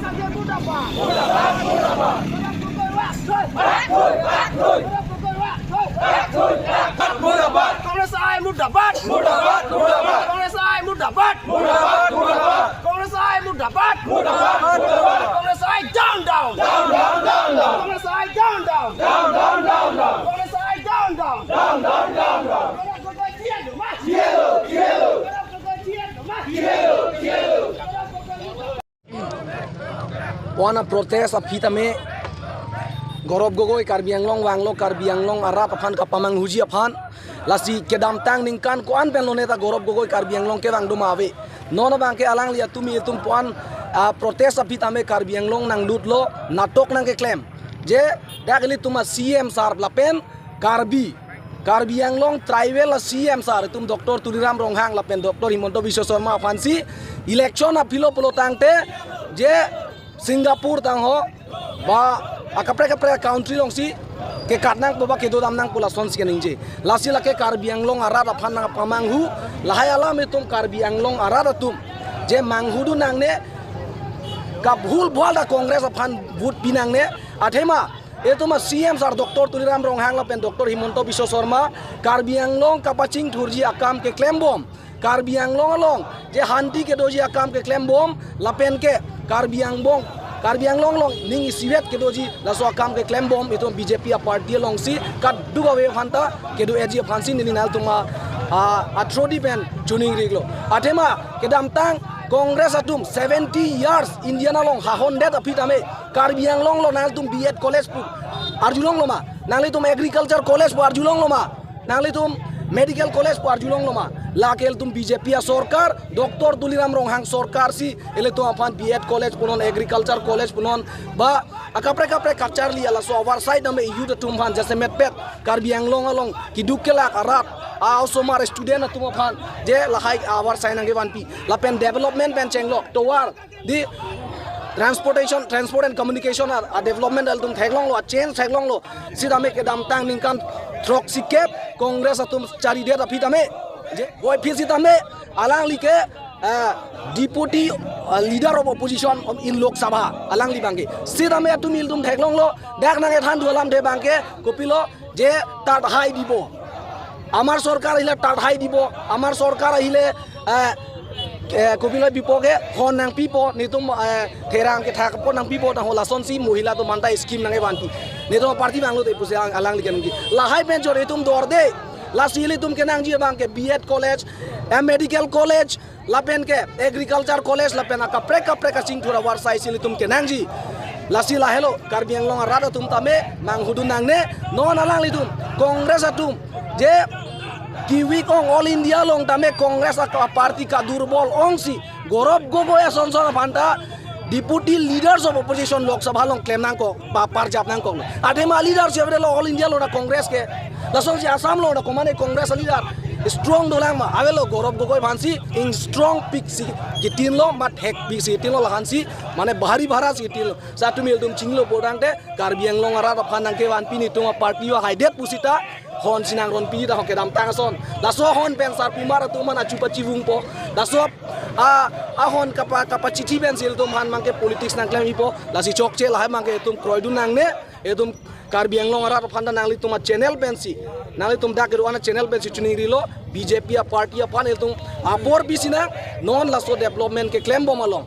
Kongres AI Mudabat. Kongres AI Mudabat. Kongres AI Mudabat. Kongres AI down. Kongres AI down. Kongres AI down. Wana protes apita me Gorob Gogoi Karbi Anglong Wanglo Karbi Anglong Arab aphan kapamang huji aphan lasi kedam tang ningkan ko an penlo neta Gorob Gogoi Karbi Anglong ke wang dumawe nono bangke alang liat tumi tum puan protes apita me Karbi Anglong nang lutlo natok nang ke claim je dakli tuma CM sar lapen Karbi Anglong tribal CM sar tum Dr. Tuliram Ronghang lapen Dr. Himonto Biswa Sarma fansi election apilo polo tangte je Singapore tang ho ba akapre country long si ke katnang baba ke dodam nang pula sons ke ningje lasi lake Karbi Anglong arada phan nang pamanghu lahai alam etum Karbi Anglong arada tum je manghudu nang ne kabhul bwalda Congress aphan vote pinang ne athema etuma CM sar Dr. Tuliram Ronghang lapen Dr. Himonto Biswa Sarma Karbi Anglong kapaching thurji akam ke claim bom Karbi Anglong along je hanti ke doji akam ke claim bom lapen ke Karbi Anglong long ning siwet ke doji laso akam ke claim bom itu BJP a party long si kat duga we phanta ke do eji phansi ni nal tuma atrodi pen chuning riglo atema ke dam tang Congress atum 70 years Indian long ha hondet apitame Karbi Anglong lo nal tum B.Ed college pu arjulong lo ma nali tum agriculture college pu arjulong lo ma nali tum medical college pu arjulong lo ma lakel tum BJP a sorkar Dr. Tuliram Ronghang sorkar si ele to aphan B.Ed college punon agriculture college punon ba akapre kapchar li ala so oversight name EU tum phan jasemet pet Karbi Anglong along kidukela karat also mar student tum phan je lahai oversight nange wan pi lapen development pen chenglo towar di transport and communication a development altum thaglong lo change thaglong lo sidame ke dam tang ningkan trok sikep Congress atum chari det apitame je boy fisitame alang like deputy leader of opposition in Lok Sabha alang li bangke sidame atumil tum thaglong lo dak nang ethan dualam de bangke kopilo je tat hai dibo amar sarkar hile tat hai dibo amar sarkar hile kopilo bipoge hon nang pipo nitum therang ke thak po nang pipo nang lason si mohila to manta scheme nang ewanti nitum party banglo te puse alang li kengi lahai pen jore tum dorde lasili tum kenang ji bangke B.Ed college medical college lapen ke agriculture college lapen akapre ka sing thura war sai sili tum kenang ji lasi lahelo Karbi Anglong arada tum tame manghudu nang ne non alang li tum Congress atum je Kiwi kong all India long tame Congress a party ka durbol ong si Gorob Gogoi son phanta deputy leaders of opposition Lok Sabha long claim nang ko par jap nang ko adema leadership re all India lo na Congress ke lasong si Assam lo na komane Congress leader strong dolang ma avelo Gorob Gogoi phansi in strong pick si gitin lo mat hek pick si tin lo lahansi mane bahari bhara si tin lo satu mil tum chinglo bodang te Karbi Anglong ara phanang ke wan pini tuma party wa haidet pusita hon sinang ron pi da hoke dam tangason daso hon pen sar pimar tu mana chupa chivung po daso hon kapa chichi ben sil tum han mangke politics nang klem ipo lasi chokche lahai mangke tum kroidun nang ne etum Karbi Anglong ara phanda nang li tuma channel pensi nang li tum da ke wana channel pensi chuning rilo BJP a party a pan etum apor bisina non laso development ke klem bom along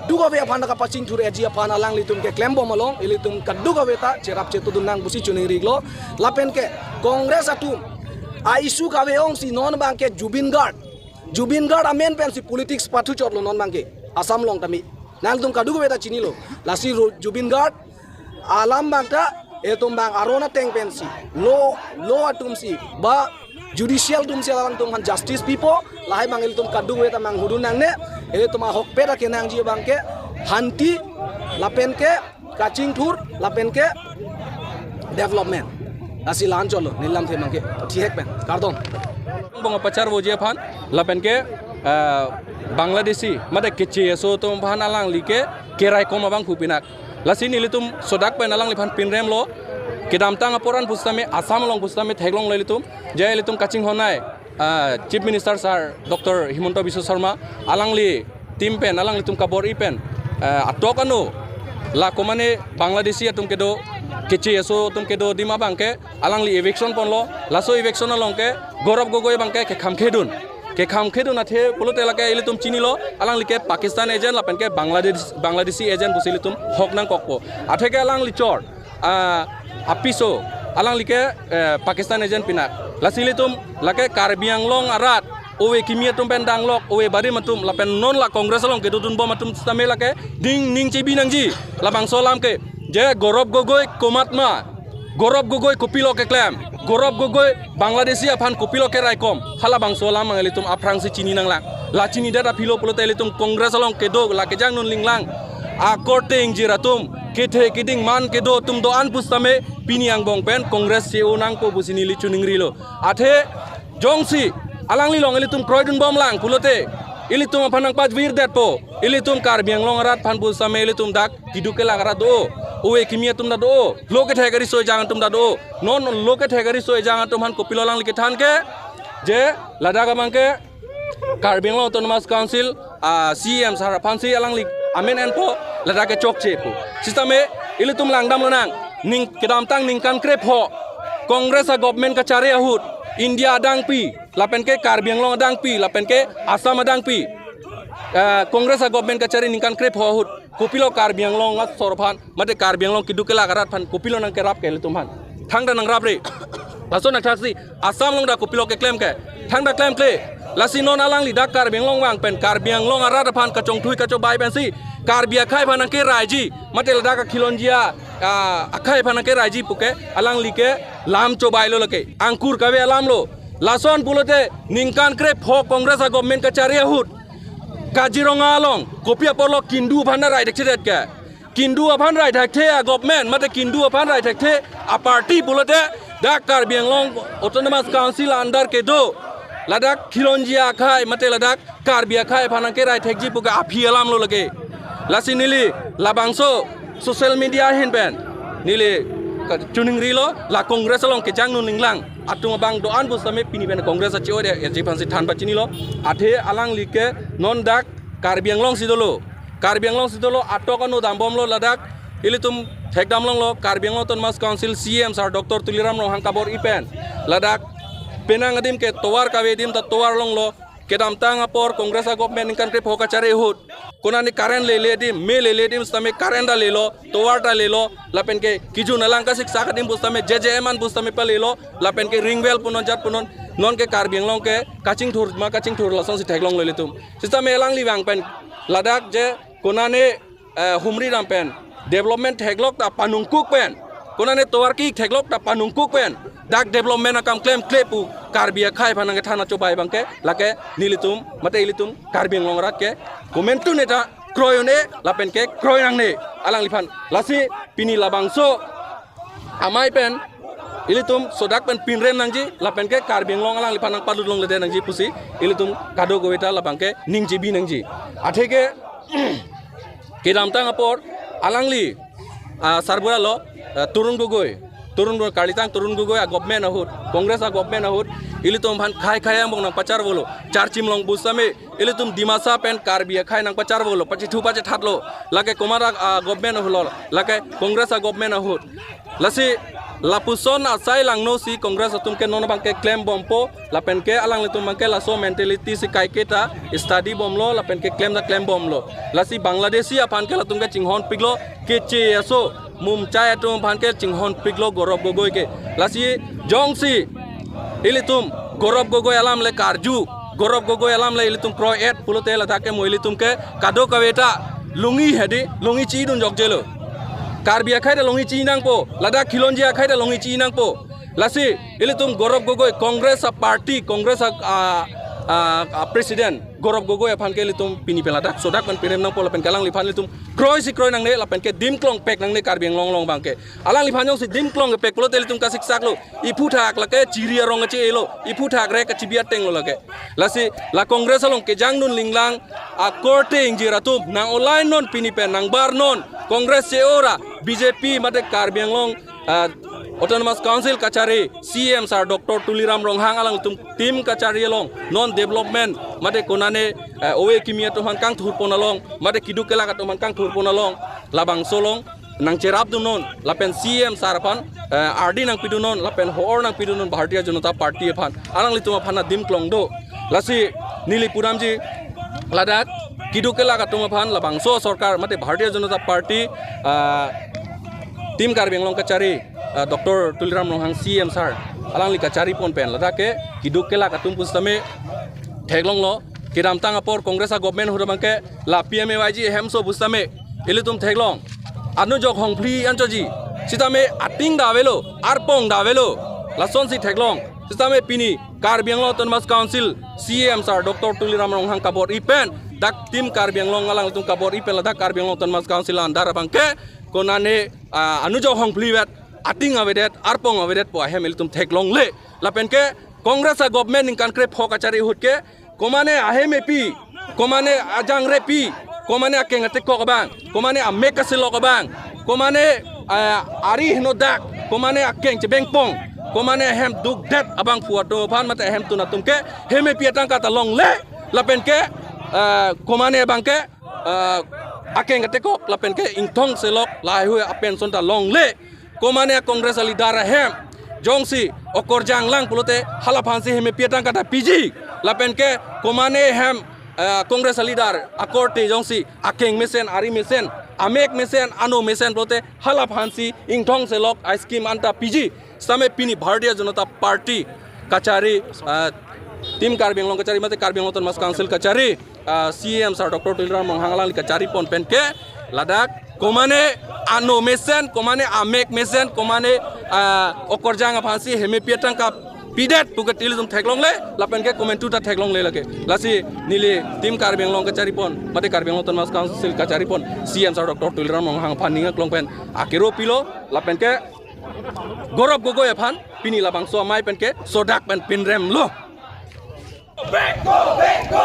duga we phanda ka paching thur eji aphan alang litum ke claim bom along ilitum kaduga we ta cherap chetu dunang busi chuning riglo lapen ke Congress atum a issue ka we ong si non bang ke Jubin Guard amen pen si politics pathu chotlo non bang ke Assam long tami nang tum kaduga we ta chini lo lasi Jubin Guard alam bang ta etum bang arona teng pen si lo atum si ba judicial tum si alang tum han justice people lahai bang ilitum kaduga we ta mang hudu nang ne ele tuma hok peda ke nang ji bangke hanti lapen ke kaching thur lapen ke development asi lan cholo nilam the mangke thihek pen kardon bang pachar boje phan lapen ke Bangladeshi made keche so tum phan alang like kerai koma bang khupinak lasi nilitum sodak pen alang liphan pinrem lo kedam tang aporan pustame Assam long pustame theglong lelitum jay litum kaching honai Chief Minister Sir Dr. Himonto Biswa Sarma alangli tim pen alangli tum kabor ipen atok anu la komane Bangladeshi atum kedo kece eso tum kedo dima bangke alang li eviction ponlo laso eviction alongke Gaurav Gogoi bangke ke kham khedun athe pulote lake ilitum chinilo alang like Pakistan agent lapen ke Bangladeshi agent busilitum hok nang kokpo athe ke alang lichor apiso alang like Pakistan agent pinak lasilitum lake Karbi Anglong arat owe kimia tum pendang lok owe bari matum lapen non la kongres along kedo dun bo matum stame lake ding ning chibi nangji labang solam ke je Gaurav Gogoi komatma Gaurav Gogoi kupilo ke klaim Gaurav Gogoi Bangladeshi aphan kupilo ke raikom hala bangso lam ngelitum aprang si chini nang lang la chini data philo pulote litum kongres along kedo la ke jang nun linglang akorte ingjiratum kethe kiding man kedo tum do an pustame piniang bong pen kongres se onang ko busini li chuning rilo athe jongsi alang li long litum kroidun bom lang pulote ilitum aphanang paj vir dat po ilitum Karbi Anglong arat phan pustame ilitum dak kiduke lagarat do owe kimia tum da do loke thegari so jangan tum da do non loke thegari so jangan tum han kopilo lang like than ke je ladaka mangke Karbi Anglong Autonomous Council CM Sarapansi alang lik amen en po ladake chok che po sisteme ilitum langdam lonang ning kedam tang ning kan krep ho Kongres government ka chare ahut India adang pi lapen ke Karbi Anglong adang pi lapen ke Assam adang pi Kongres government ka chare ning kan krep ho ahut kupilo Karbi Anglong ngat sorphan mate Karbi Anglong kiduke lagarat phan kupilo nang kerap ke litum han thangda nang rap re laso nak thasi Assam long da kupilo ke claim ke thangda claim kle lasi non alang li dak Karbi Anglong wang pen Karbi Anglong arat phan kachong thui kacho bai pen si Karbi akhai phan ke raiji mate lada ka khilonjia akhai phan ke raiji puke alang li ke lam cho bai lo lake angkur kawe alam lo lason pulote ningkan krep ho Kongres government ka chari ahut Kaziranga along kopia porlo kindu bhanda right exit ke kindu aphan right hakte government mate kindu aphan right hakte a party bulote da Karbi Anglong Autonomous Council under ke do ladak khilonjia khai mate ladak Karbi khai phan ke right hakji puga aphi alam lo lage lasinili labangso social media hin ben nili chuning rilo la Kongres along ke jang nun linglang atung bang doan bu same pini ben Kongres achi ode ji phansi than bachini lo athe alang like non dak Karbi Anglong sidolo atokano dambom lo ladak ilitum thekdam long lo Karbi Anglong Autonomous Council CM sar Dr. Tuliram Rohang kabor ipen ladak penang adim ke towar kavedim ta towar long lo kedam tang apor Kongres government ingkan ke phoka chare hut konani karen le dim me le dim stame karen da lelo towar da lelo lapen ke kiju nalang ka siksa kadim bustame JJM an bustame pa lelo lapen ke ringwell punon jat punon non ke Karbi Anglong ke kaching thur lasong si theklong le litum sistame elang liwang pen ladak je konane humri ram pen development theklok ta panungkuk pen konane towar ki theklok ta panungkuk pen dak development akam claim klepu Karbi khai phanang ke thana chobai bangke lake nilitum mate ilitum Karbi Anglong rat ke komentu neta kroyone lapen ke kroyang ne alang liphan lasi pini labangso amai pen ilitum sodak pen pinrem nangji lapen ke Karbi Anglong alang liphan nang padut long lede nangji pusi ilitum kado goeta labangke ningji bi nangji atheke kedam tang apor alang li sarbura lo Turun Gogoi Kalitang Turun Gogoi government ahut Kongres government ahut ilitum phan khai bong nang pachar bolo charchim long busame ilitum dimasa pen Karbi khai nang pachar bolo pachi thu pachi thatlo lake komara government ahul lake Kongres government ahut lasi lapuson asai lang no si Kongres atum ke non bangke claim bompo lapen ke alang litum bangke laso mentality si kai keta study bomlo lapen ke claim bomlo lasi Bangladeshi aphan ke latum ke chinghon piglo keche eso mumchai atum phan ke chinghon piglo Gaurav Gogoi ke lasi jongsi ilitum Gaurav Gogoi alam le karju Gaurav Gogoi alam le ilitum pro et pulote la thake moilitum ke kado kaweta lungi chi dun jogjelo Karbi khai da longi chi nang po ladak khilonjia khai da longi chi nang po lasi ilitum Gaurav Gogoi Congress party Congress president Gaurav Gogoi aphan ke litum pini peladak sodak pan pirem nang po lapen kalang liphan litum kroy nang ne lapen ke dimklong pek nang ne Karbi Anglong long bangke alang liphan jong si dimklong ke pek pulote litum kasik saklo ipu thak lake chiria rong che elo ipu thak re ka chibia teng lo lake lasi la Congress along ke jang nun linglang a korte ingjiratum nang online non pini pen nang bar non Congress se ora BJP mate Karbi Anglong Autonomous Council kachari CM sar Dr. Tuliram Ronghang alang tum tim kachari long non development made konane owe kimia tuman kang thurpon along made kidu kela ka tuman kang thurpon along labang solong nang cerap tu non lapen CM sarapan RD nang pidu non lapen hor nang pidu non Bharatiya Janata Party phan alang lituma phana dim klong do lasi nili puramji ladak kidu kela ka tuma phan labang so sarkar mate Bharatiya Janata Party tim Karbi Anglong kachari Dr. Tuliram Ronghang CM sar alang li kachari pon pen ladak ke kidu kela ka tum pustame theglong lo kiram tang apor Congress government hurabangke la PMAYG hemso pustame ilitum theglong anu jok hongpli anjoji sitame ating davelo arpong davelo lason si theglong sitame pini Karbi Anglong Autonomous Council CM sar Dr. Tuliram Ronghang kabor ipen dak tim Karbi Anglong alang tum kabor ipen ladak Karbi Anglong Autonomous Council andar bangke konane anu jok hongpli wet ating awedet arpong awedet po ahem ilitum theglong le lapenke Congress government ning kankre phok achari hutke komane ahem epi komane ajang repi komane akeng atek ko bang komane amek kasilo ko bang komane ari hnodak komane akeng chebengpong komane hem duk det abang puato phan mate hem tunatumke heme piatang kata long le lapenke komane bangke akeng atek ko lapenke ingthong selok lai hu apen sonta long le komane Congress alidara hem jongsi okorjang lang pulote halapansi heme piatang kata piji lapenke komane hem Congress leader akorte jongsi akeng mesen ari mesen amek mesen ano mesen pulote halapansi ingthong selok ice cream anta piji same pini Bharatiya Janata Party kachari tim Karbi Anglong kachari mate Karbi Anglong Autonomous Council kachari CM sar Dr. Tuliram Ronghang alang kachari pon penke ladak komane ano mesen komane amek mesen komane okorjang aphansi heme piatang ka pidet puket ilum theglong le lapenke komentu ta theglong le lage lasi nili tim Karbi Anglong kachari pon mate Karbi Anglong Autonomous Council kachari pon CM sar Dr. Tuliram Ronghang phaninga klong pen akero pilo lapenke gorop gogo ephan pini labang so mai penke sodak pen pinrem lo Beko, beko.